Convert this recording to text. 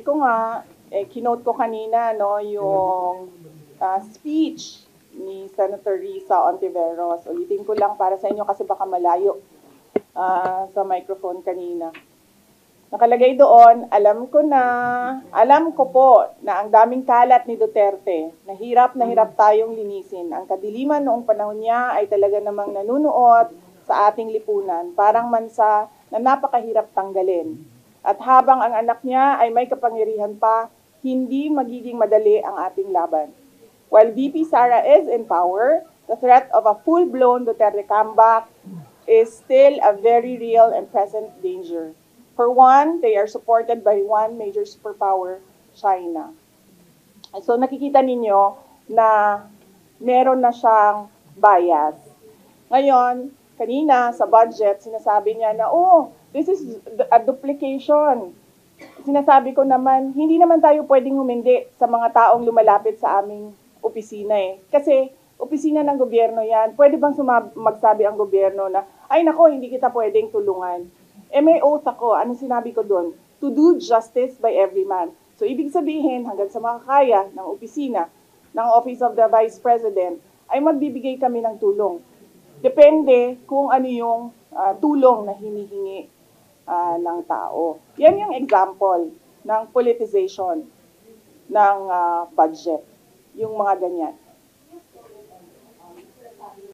ko nga, kinote ko kanina, no, yung speech ni Senator Risa Ontiveros. Ulitin ko lang para sa inyo kasi baka malayo sa microphone kanina. Nakalagay doon, alam ko po na ang daming kalat ni Duterte. Na hirap tayong linisin. Ang kadiliman noong panahon niya ay talaga namang nanunuot sa ating lipunan. Parang mansa na napakahirap tanggalin. At habang ang anak niya ay may kapangyarihan pa, hindi magiging madali ang ating laban. While VP Sara is in power, the threat of a full-blown Duterte comeback is still a very real and present danger. For one, they are supported by one major superpower, China. So nakikita ninyo na meron na siyang bias. Ngayon, kanina sa budget, sinasabi niya na, oh, this is a duplication. Sinasabi ko naman, hindi naman tayo pwedeng humindi sa mga taong lumalapit sa aming opisina eh. Kasi opisina ng gobyerno yan. Pwede bang magsabi ang gobyerno na, ay nako, hindi kita pwedeng tulungan. May oath ako. Anong sinabi ko doon? To do justice by every man. So ibig sabihin, hanggang sa makakaya ng opisina, ng Office of the Vice President, ay magbibigay kami ng tulong. Depende kung ano yung tulong na hinihingi ng tao. Yan yung example ng politicization ng budget. Yung mga ganyan.